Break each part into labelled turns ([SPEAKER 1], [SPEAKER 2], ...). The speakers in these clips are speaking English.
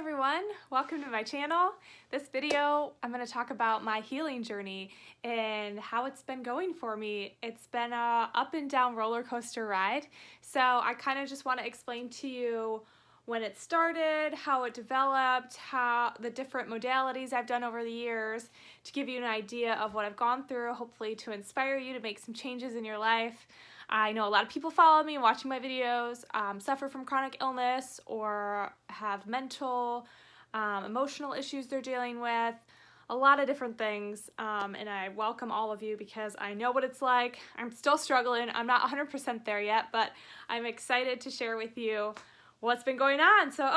[SPEAKER 1] everyone, welcome to my channel. This video I'm going to talk about my healing journey and how it's been going for me. It's been a up and down roller coaster ride, so I kind of just want to explain to you when it started, how it developed, how the different modalities I've done over the years to give you an idea of what I've gone through, hopefully to inspire you to make some changes in your life. I know a lot of people follow me and watching my videos suffer from chronic illness or have mental, emotional issues they're dealing with, a lot of different things, and I welcome all of you because I know what it's like. I'm still struggling. I'm not 100% there yet, but I'm excited to share with you what's been going on. So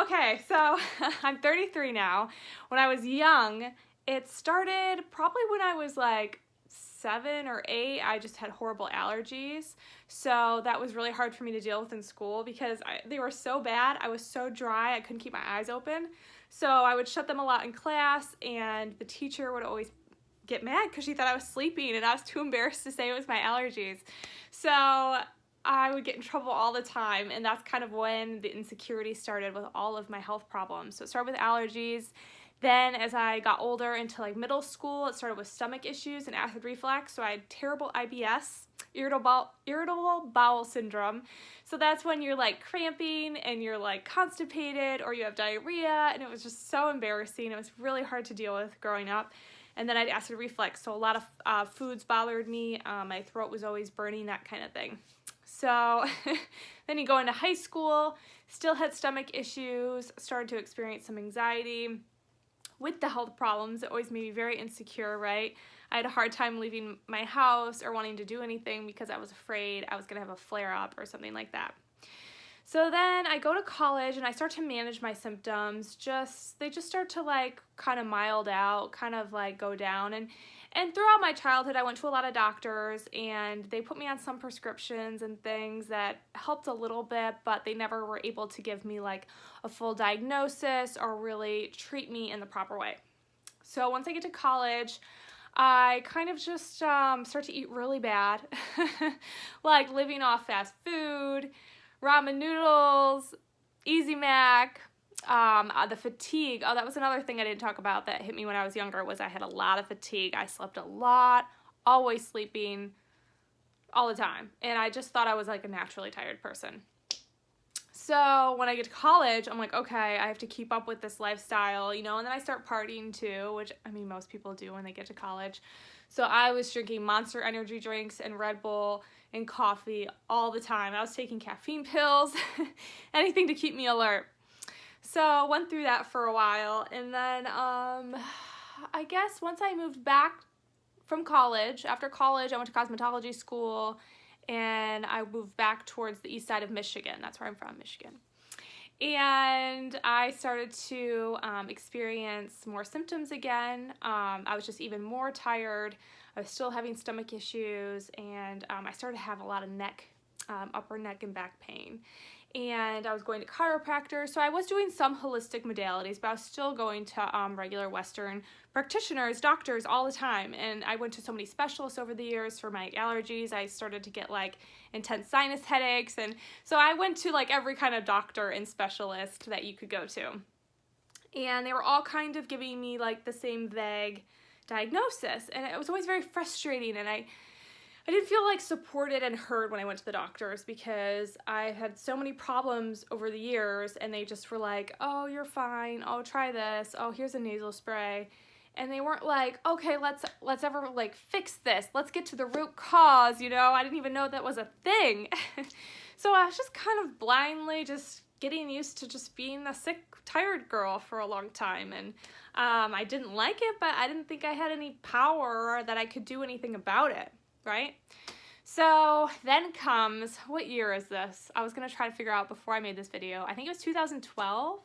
[SPEAKER 1] I'm 33 now. When I was young, it started probably when I was like 7 or 8. I just had horrible allergies, so that was really hard for me to deal with in school because they were so bad. I was so dry, I couldn't keep my eyes open, so I would shut them a lot in class, and the teacher would always get mad because she thought I was sleeping and I was too embarrassed to say it was my allergies. So I would get in trouble all the time, and that's kind of when the insecurity started with all of my health problems. So it started with allergies. Then as I got older into like middle school, it started with stomach issues and acid reflux. So I had terrible IBS, irritable bowel syndrome. So that's when you're like cramping and you're like constipated or you have diarrhea, and it was just so embarrassing. It was really hard to deal with growing up. And then I had acid reflux, so a lot of foods bothered me. My throat was always burning, that kind of thing. So then you go into high school, still had stomach issues, started to experience some anxiety. With the health problems, it always made me very insecure, right? I had a hard time leaving my house or wanting to do anything because I was afraid I was going to have a flare-up or something like that. So then I go to college and I start to manage my symptoms. They just start to like kind of mild out, kind of like go down. And throughout my childhood, I went to a lot of doctors, and they put me on some prescriptions and things that helped a little bit, but they never were able to give me like a full diagnosis or really treat me in the proper way. So once I get to college, I kind of just start to eat really bad, like living off fast food, ramen noodles, Easy Mac. The fatigue, that was another thing I didn't talk about that hit me when I was younger, was I had a lot of fatigue. I slept a lot, always sleeping all the time, and I just thought I was like a naturally tired person. So when I get to college, I'm like, okay, I have to keep up with this lifestyle, and then I start partying too, which I mean most people do when they get to college. So I was drinking Monster energy drinks and Red Bull and coffee all the time. I was taking caffeine pills, anything to keep me alert. So went through that for a while, and then I guess once I moved back from college, after college I went to cosmetology school, and I moved back towards the east side of Michigan. That's where I'm from, Michigan. And I started to experience more symptoms again. I was just even more tired. I was still having stomach issues, and I started to have a lot of upper neck and back pain. And I was going to chiropractors, so I was doing some holistic modalities, but I was still going to regular Western practitioners, doctors all the time. And I went to so many specialists over the years for my allergies. I started to get like intense sinus headaches, and so I went to like every kind of doctor and specialist that you could go to. And they were all kind of giving me like the same vague diagnosis, and it was always very frustrating, and I didn't feel like supported and heard when I went to the doctors because I had so many problems over the years, and they just were like, oh, you're fine, oh, try this, oh, here's a nasal spray. And they weren't like, okay, let's ever like fix this, let's get to the root cause, I didn't even know that was a thing. So I was just kind of blindly just getting used to just being a sick, tired girl for a long time, and I didn't like it, but I didn't think I had any power or that I could do anything about it. Right? So then comes, what year is this? I was going to try to figure out before I made this video. I think it was 2012.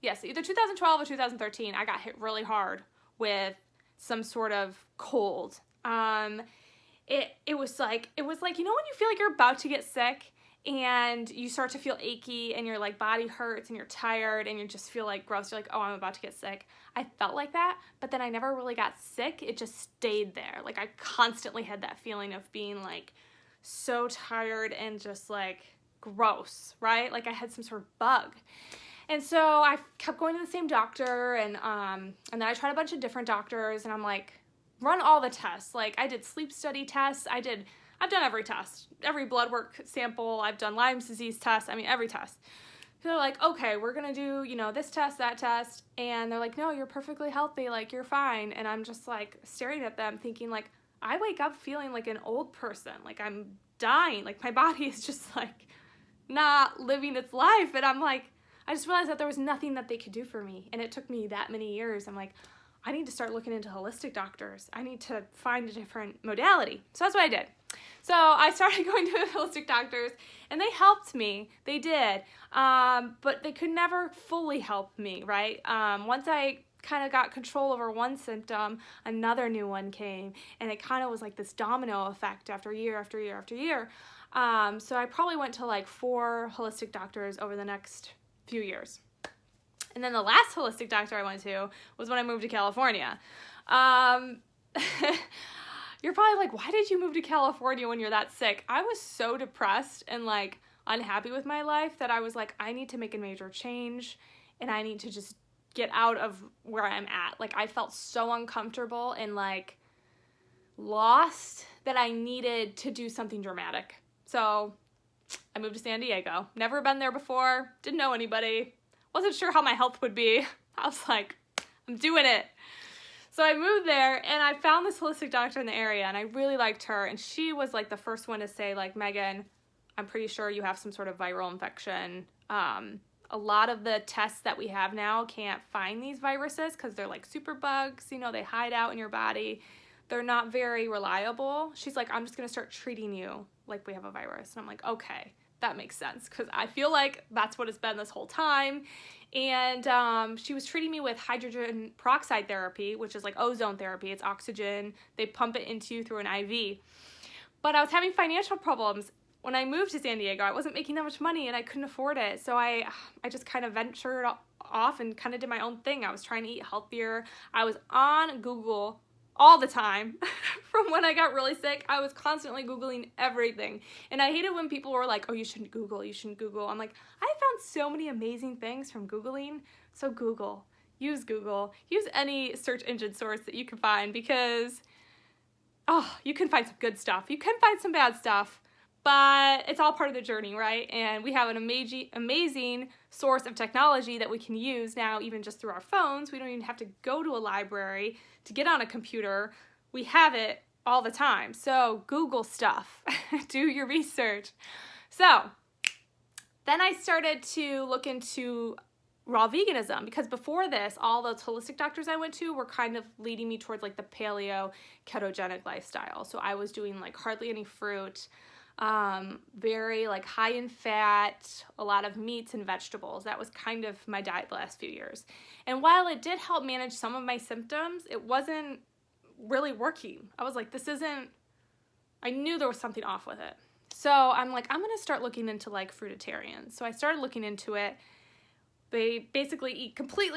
[SPEAKER 1] Yes, either 2012 or 2013. I got hit really hard with some sort of cold. It was like, when you feel like you're about to get sick and you start to feel achy and your like body hurts and you're tired and you just feel like gross. You're like, oh, I'm about to get sick. I felt like that, but then I never really got sick. It just stayed there. Like I constantly had that feeling of being like so tired and just like gross, right? Like I had some sort of bug. And so I kept going to the same doctor, and then I tried a bunch of different doctors, and I'm like, run all the tests. Like, I did sleep study tests. I've done every test, every blood work sample. I've done Lyme's disease tests. I mean, every test. So they're like, okay, we're going to do, this test, that test. And they're like, no, you're perfectly healthy. Like, you're fine. And I'm just like staring at them thinking like, I wake up feeling like an old person. Like, I'm dying. Like, my body is just like not living its life. And I'm like, I just realized that there was nothing that they could do for me. And it took me that many years. I'm like, I need to start looking into holistic doctors. I need to find a different modality. So that's what I did. So I started going to holistic doctors, and they helped me. They did. But they could never fully help me, right? Once I kind of got control over one symptom, another new one came, and it kind of was like this domino effect after year after year after year. So I probably went to like 4 holistic doctors over the next few years. And then the last holistic doctor I went to was when I moved to California. You're probably like, why did you move to California when you're that sick? I was so depressed and like unhappy with my life that I was like, I need to make a major change, and I need to just get out of where I'm at. Like, I felt so uncomfortable and like lost that I needed to do something dramatic. So I moved to San Diego. Never been there before. Didn't know anybody. Wasn't sure how my health would be. I was like, I'm doing it. So I moved there, and I found this holistic doctor in the area, and I really liked her. And she was like the first one to say, like, Megan, I'm pretty sure you have some sort of viral infection. A lot of the tests that we have now can't find these viruses because they're like super bugs. They hide out in your body. They're not very reliable. She's like, I'm just going to start treating you like we have a virus. And I'm like, okay, that makes sense, because I feel like that's what it's been this whole time. And she was treating me with hydrogen peroxide therapy, which is like ozone therapy. It's oxygen. They pump it into you through an IV. But I was having financial problems. When I moved to San Diego, I wasn't making that much money, and I couldn't afford it. So I just kind of ventured off and kind of did my own thing. I was trying to eat healthier. I was on Google all the time. From when I got really sick, I was constantly Googling everything. And I hated when people were like, oh, you shouldn't Google, you shouldn't Google. I'm like, I found so many amazing things from Googling. So Google. Use any search engine source that you can find, because, you can find some good stuff. You can find some bad stuff, but it's all part of the journey, right? And we have an amazing source of technology that we can use now, even just through our phones. We don't even have to go to a library to get on a computer. We have it all the time. So Google stuff, do your research. So then I started to look into raw veganism, because before this, all those holistic doctors I went to were kind of leading me towards like the paleo ketogenic lifestyle. So I was doing like hardly any fruit, very like high in fat, a lot of meats and vegetables. That was kind of my diet the last few years. And while it did help manage some of my symptoms, it wasn't really working. I was like, I knew there was something off with it. So I'm like, I'm going to start looking into like fruitarians. So I started looking into it. They basically eat complete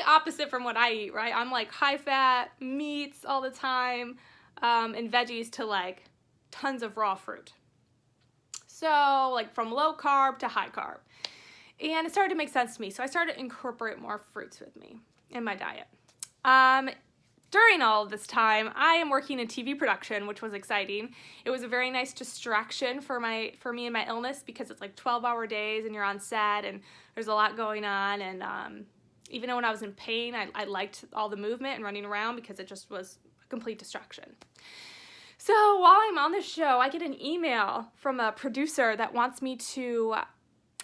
[SPEAKER 1] opposite from what I eat, right? I'm like high fat meats all the time, and veggies to like tons of raw fruit. So like from low carb to high carb. And it started to make sense to me. So I started to incorporate more fruits with me in my diet. During all of this time, I am working in TV production, which was exciting. It was a very nice distraction for me and my illness, because it's like 12-hour days and you're on set and there's a lot going on. And even when I was in pain, I liked all the movement and running around, because it just was a complete distraction. So while I'm on the show, I get an email from a producer that wants me to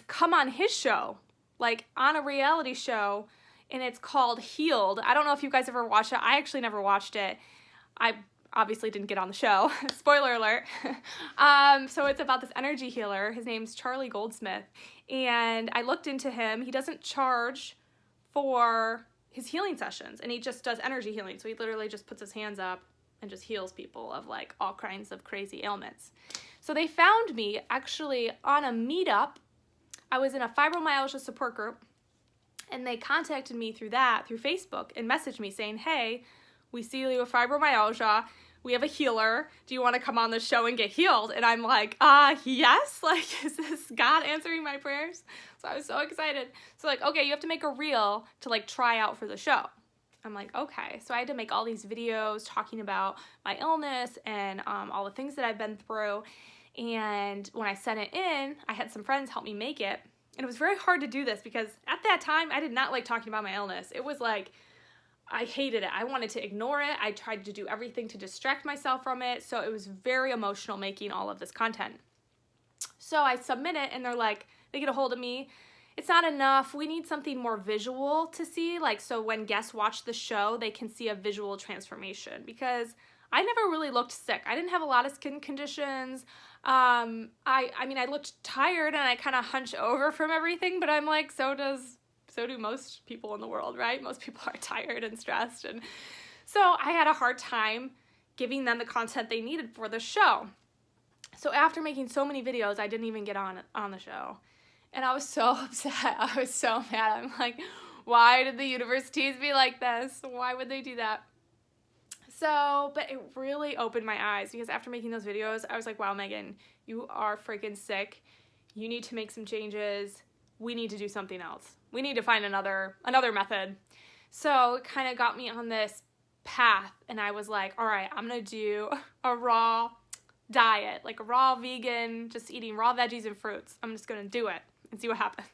[SPEAKER 1] come on his show, like on a reality show. And it's called Healed. I don't know if you guys ever watched it. I actually never watched it. I obviously didn't get on the show. Spoiler alert. So it's about this energy healer. His name's Charlie Goldsmith. And I looked into him. He doesn't charge for his healing sessions, and he just does energy healing. So he literally just puts his hands up and just heals people of like all kinds of crazy ailments. So they found me actually on a meetup. I was in a fibromyalgia support group. And they contacted me through Facebook, and messaged me saying, hey, we see you with fibromyalgia. we have a healer. Do you want to come on the show and get healed? And I'm like, yes. Like, is this God answering my prayers? So I was so excited. So like, okay, you have to make a reel to like try out for the show. I'm like, okay. So I had to make all these videos talking about my illness and all the things that I've been through. And when I sent it in, I had some friends help me make it. And it was very hard to do this because at that time, I did not like talking about my illness. It was like, I hated it. I wanted to ignore it. I tried to do everything to distract myself from it. So it was very emotional making all of this content. So I submit it and they're like, they get a hold of me. It's not enough. We need something more visual to see. Like, so when guests watch the show, they can see a visual transformation because I never really looked sick. I didn't have a lot of skin conditions. I mean, I looked tired and I kind of hunch over from everything, but I'm like, so do most people in the world, right? Most people are tired and stressed. And so I had a hard time giving them the content they needed for the show. So after making so many videos, I didn't even get on the show. And I was so upset. I was so mad. I'm like, why did the universe tease me like this? Why would they do that? So, but it really opened my eyes because after making those videos, I was like, wow, Megan, you are freaking sick. You need to make some changes. We need to do something else. We need to find another method. So it kind of got me on this path and I was like, all right, I'm going to do a raw diet, like a raw vegan, just eating raw veggies and fruits. I'm just going to do it and see what happens.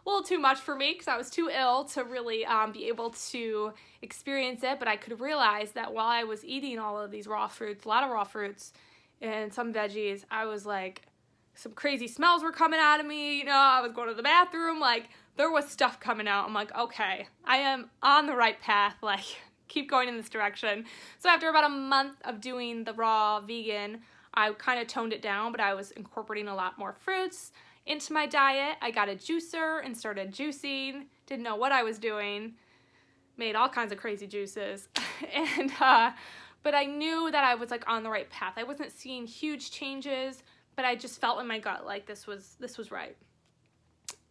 [SPEAKER 1] A little too much for me because I was too ill to really be able to experience it, but I could realize that while I was eating all of these raw fruits, a lot of raw fruits and some veggies, I was like, some crazy smells were coming out of me, you know, I was going to the bathroom, like, there was stuff coming out. I'm like, okay, I am on the right path, like, keep going in this direction. So after about a month of doing the raw vegan, I kind of toned it down, but I was incorporating a lot more fruits into my diet. I got a juicer and started juicing, didn't know what I was doing, made all kinds of crazy juices, and but I knew that I was like on the right path. I wasn't seeing huge changes, but I just felt in my gut like this was right.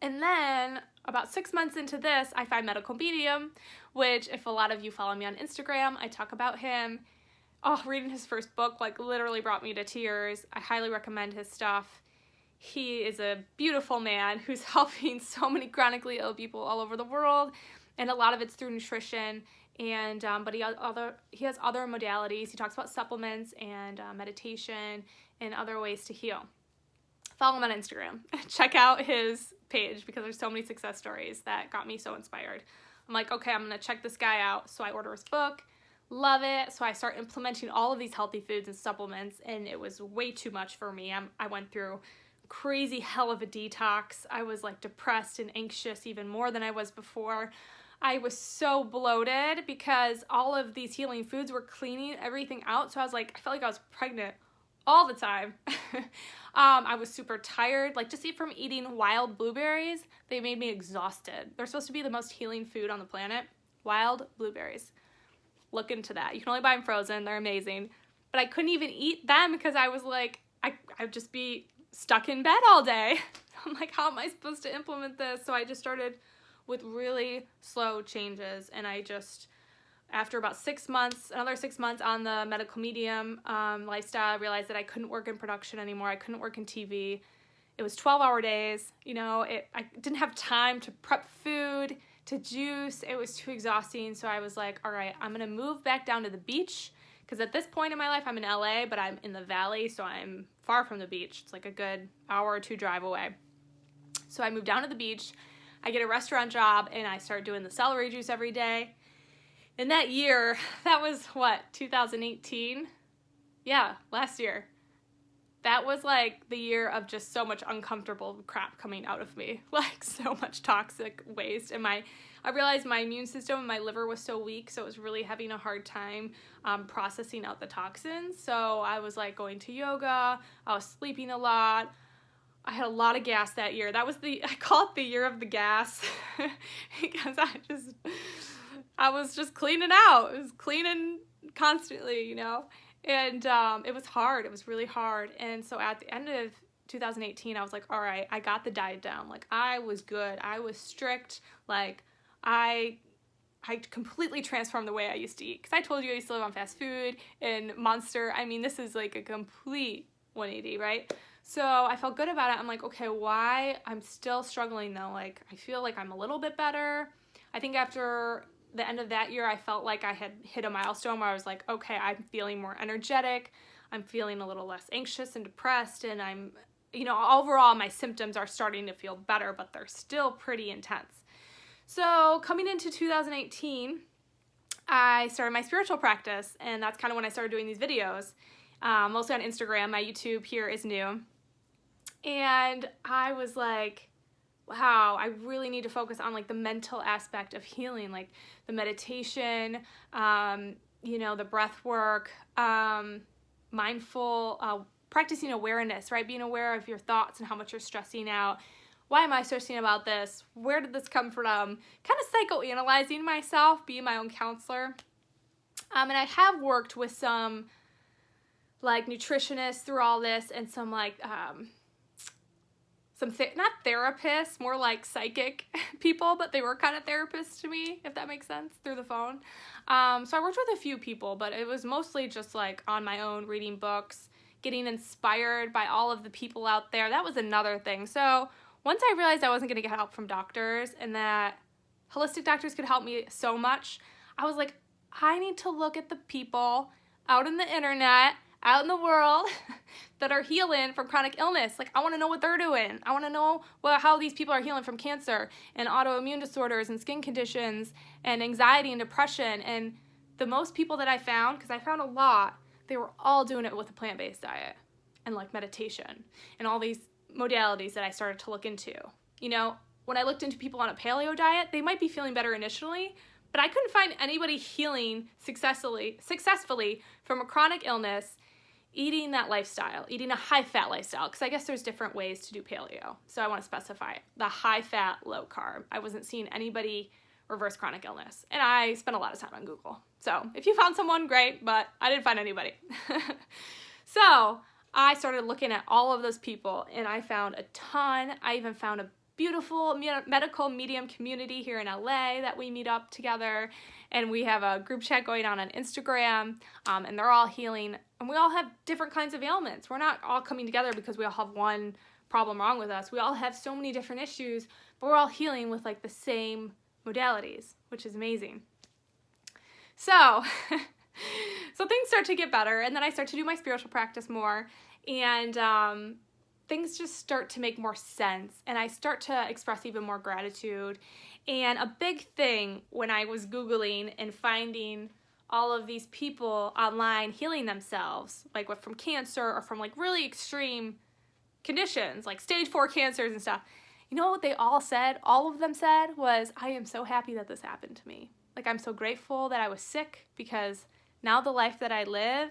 [SPEAKER 1] And then about 6 months into this, I find Medical Medium, which if a lot of you follow me on Instagram, I talk about him. Oh, reading his first book like literally brought me to tears. I highly recommend his stuff. He is a beautiful man who's helping so many chronically ill people all over the world, and a lot of it's through nutrition. And but he has other modalities. He talks about supplements and meditation and other ways to heal. Follow him on Instagram. Check out his page because there's so many success stories that got me so inspired. I'm like, okay, I'm gonna check this guy out. So I order his book, love it. So I start implementing all of these healthy foods and supplements, and it was way too much for me. I went through crazy hell of a detox. I was like depressed and anxious even more than I was before. I was so bloated because all of these healing foods were cleaning everything out. So I was like, I felt like I was pregnant all the time. I was super tired. Like just from eating wild blueberries, they made me exhausted. They're supposed to be the most healing food on the planet. Wild blueberries. Look into that. You can only buy them frozen. They're amazing. But I couldn't even eat them because I was like, I'd just be stuck in bed all day. I'm like, how am I supposed to implement this? So I just started with really slow changes, and I just, after about 6 months, another 6 months on the Medical Medium lifestyle, I realized that I couldn't work in production anymore. I couldn't work in TV. It was 12-hour days. You know, I didn't have time to prep food, to juice. It was too exhausting. So I was like, all right, I'm going to move back down to the beach. Because at this point in my life, I'm in LA, but I'm in the valley, so I'm far from the beach. It's like a good hour or two drive away. So I moved down to the beach. I get a restaurant job, and I start doing the celery juice every day. And that year, that was what, 2018? Yeah, last year. That was like the year of just so much uncomfortable crap coming out of me. Like so much toxic waste. And I realized my immune system and my liver was so weak, so it was really having a hard time processing out the toxins. So I was like going to yoga, I was sleeping a lot. I had a lot of gas that year. That was I call it the year of the gas because I was just cleaning out. I was cleaning constantly, you know, and it was hard. It was really hard. And so at the end of 2018, I was like, all right, I got the diet down. Like I was good. I was strict. Like I I completely transformed the way I used to eat. Because I told you I used to live on fast food and Monster. I mean, this is like a complete 180, right? So I felt good about it. I'm like, okay, why? I'm still struggling though. Like, I feel like I'm a little bit better. I think after the end of that year, I felt like I had hit a milestone where I was like, okay, I'm feeling more energetic. I'm feeling a little less anxious and depressed. And I'm, overall my symptoms are starting to feel better, but they're still pretty intense. So coming into 2018, I started my spiritual practice, and that's kind of when I started doing these videos, mostly on Instagram. My YouTube here is new. And I was like, wow, I really need to focus on like the mental aspect of healing, like the meditation, the breath work, mindful, practicing awareness, right? Being aware of your thoughts and how much you're stressing out. Why am I stressing about this? Where did this come from? Kind of psychoanalyzing myself, being my own counselor. And I have worked with some like nutritionists through all this, and some like not therapists, more like psychic people, but they were kind of therapists to me, if that makes sense, through the phone. So I worked with a few people, but it was mostly just like on my own, reading books, getting inspired by all of the people out there. That was another thing. So once I realized I wasn't going to get help from doctors and that holistic doctors could help me so much, I was like, I need to look at the people out in the internet, out in the world that are healing from chronic illness. Like, I want to know what they're doing. I want to know how these people are healing from cancer and autoimmune disorders and skin conditions and anxiety and depression. And the most people that I found, because I found a lot, they were all doing it with a plant-based diet and like meditation and all these modalities that I started to look into. When I looked into people on a paleo diet, they might be feeling better initially, but I couldn't find anybody healing successfully from a chronic illness eating that lifestyle, eating a high-fat lifestyle, because I guess there's different ways to do paleo. So I want to specify it. The high-fat, low-carb. I wasn't seeing anybody reverse chronic illness, and I spent a lot of time on Google. So if you found someone, great, but I didn't find anybody. So I started looking at all of those people, and I found a ton. I even found a beautiful medical medium community here in LA that we meet up together, and we have a group chat going on Instagram, and they're all healing, and we all have different kinds of ailments. We're not all coming together because we all have one problem wrong with us. We all have so many different issues, but we're all healing with like the same modalities, which is amazing. So things start to get better, and then I start to do my spiritual practice more, and things just start to make more sense, and I start to express even more gratitude. And a big thing when I was Googling and finding all of these people online healing themselves, like from cancer or from like really extreme conditions, like stage 4 cancers and stuff, you know what they all said? All of them said was, I am so happy that this happened to me. Like, I'm so grateful that I was sick, because now the life that I live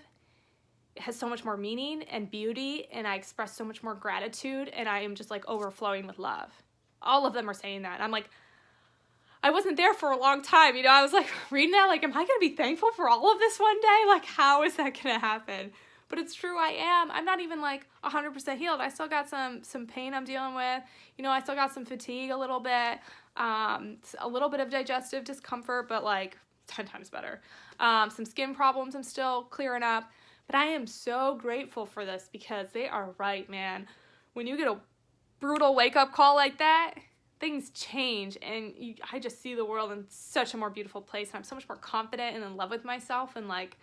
[SPEAKER 1] has so much more meaning and beauty, and I express so much more gratitude, and I am just like overflowing with love. All of them are saying that. I'm like, I wasn't there for a long time, I was like reading that, like, am I going to be thankful for all of this one day? Like, how is that going to happen? But it's true, I am. I'm not even like 100% healed. I still got some pain I'm dealing with. I still got some fatigue a little bit, a little bit of digestive discomfort, but like 10 times better. Some skin problems I'm still clearing up. But I am so grateful for this, because they are right, man. When you get a brutal wake-up call like that, things change, and I just see the world in such a more beautiful place, and I'm so much more confident and in love with myself, and like,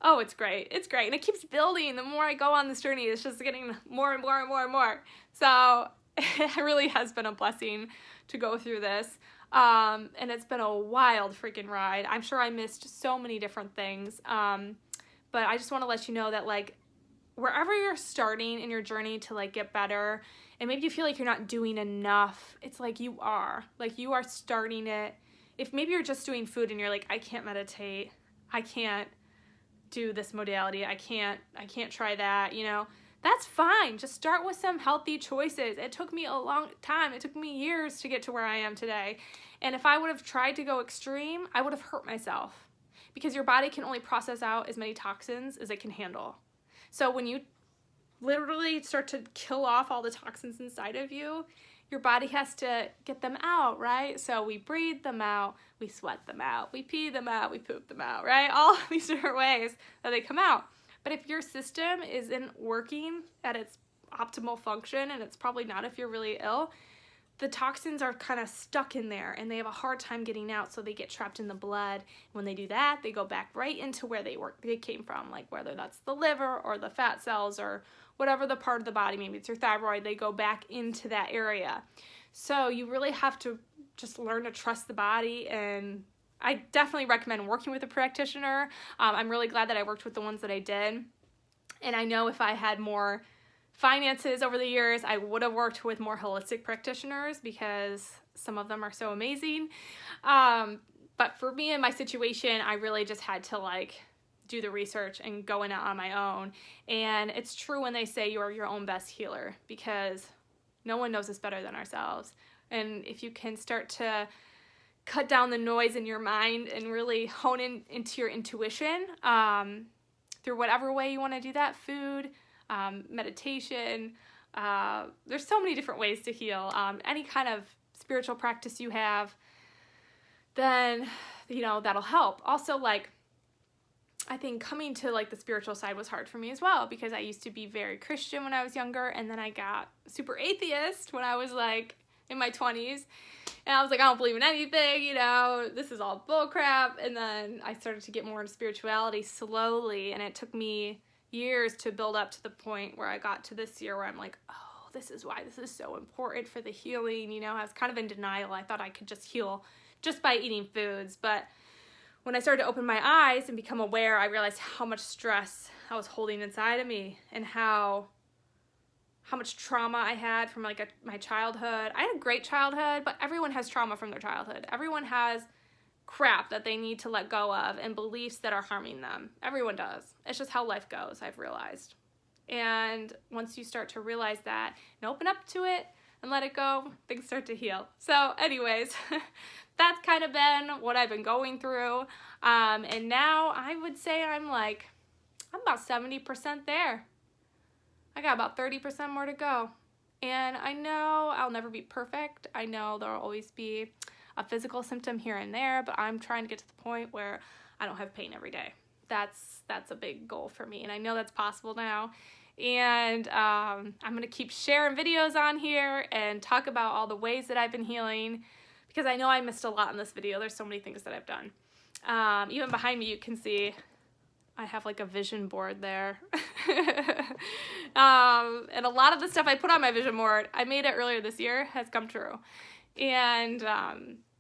[SPEAKER 1] oh, it's great. It's great. And it keeps building. The more I go on this journey, it's just getting more and more and more and more. So it really has been a blessing to go through this. And it's been a wild freaking ride. I'm sure I missed so many different things. But I just want to let you know that, like, wherever you're starting in your journey to like get better, and maybe you feel like you're not doing enough, it's like you are starting it. If maybe you're just doing food and you're like, I can't meditate, I can't do this modality, I can't try that, that's fine. Just start with some healthy choices. It took me a long time. It took me years to get to where I am today. And if I would have tried to go extreme, I would have hurt myself, because your body can only process out as many toxins as it can handle. So when you literally start to kill off all the toxins inside of you, your body has to get them out, right? So we breathe them out, we sweat them out, we pee them out, we poop them out, right? All these different ways that they come out. But if your system isn't working at its optimal function, and it's probably not if you're really ill, the toxins are kind of stuck in there and they have a hard time getting out, so they get trapped in the blood. When they do that, they go back right into where they came from, like whether that's the liver or the fat cells or whatever the part of the body, maybe it's your thyroid, they go back into that area. So you really have to just learn to trust the body, and I definitely recommend working with a practitioner. I'm really glad that I worked with the ones that I did, and I know if I had more finances over the years, I would have worked with more holistic practitioners because some of them are so amazing. But for me in my situation, I really just had to like do the research and go in it on my own. And it's true when they say you're your own best healer, because no one knows us better than ourselves. And if you can start to cut down the noise in your mind and really hone into your intuition through whatever way you want to do that, food, meditation, there's so many different ways to heal. Any kind of spiritual practice you have, then, you know, that'll help. Also, like, I think coming to like the spiritual side was hard for me as well, because I used to be very Christian when I was younger, and then I got super atheist when I was like in my 20s, and I was like, I don't believe in anything, you know, this is all bull crap. And then I started to get more into spirituality slowly, and it took me years to build up to the point where I got to this year where I'm like, oh, this is why this is so important for the healing. You know, I was kind of in denial. I thought I could just heal just by eating foods, but when I started to open my eyes and become aware, I realized how much stress I was holding inside of me, and how much trauma I had from like my childhood. I had a great childhood, but everyone has trauma from their childhood. Everyone has crap that they need to let go of and beliefs that are harming them. Everyone does. It's just how life goes, I've realized. And once you start to realize that and open up to it and let it go, things start to heal. So anyways, that's kind of been what I've been going through. And now I would say I'm about 70% there. I got about 30% more to go. And I know I'll never be perfect. I know there'll always be a physical symptom here and there, but I'm trying to get to the point where I don't have pain every day. That's a big goal for me, and I know that's possible now. And I'm going to keep sharing videos on here and talk about all the ways that I've been healing, because I know I missed a lot in this video. There's so many things that I've done. Even behind me, you can see I have like a vision board there. And a lot of the stuff I put on my vision board, I made it earlier this year, has come true. And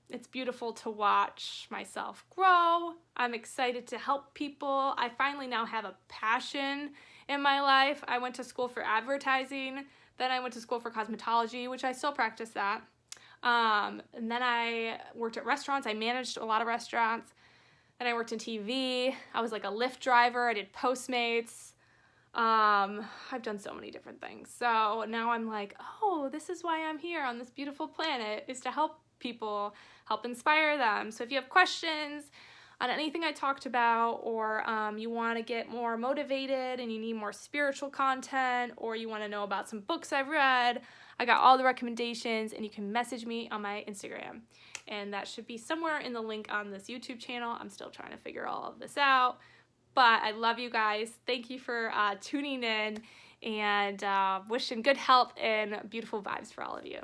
[SPEAKER 1] it's beautiful to watch myself grow. I'm excited to help people. I finally now have a passion in my life. I went to school for advertising. Then I went to school for cosmetology, which I still practice that. And then I worked at restaurants. I managed a lot of restaurants. Then I worked in TV. I was like a Lyft driver. I did Postmates. I've done so many different things. So now I'm like, oh, this is why I'm here on this beautiful planet, is to help people, help inspire them. So if you have questions on anything I talked about, or you want to get more motivated and you need more spiritual content, or you want to know about some books I've read, I got all the recommendations, and you can message me on my Instagram. And that should be somewhere in the link on this YouTube channel. I'm still trying to figure all of this out. But I love you guys. Thank you for tuning in, and wishing good health and beautiful vibes for all of you.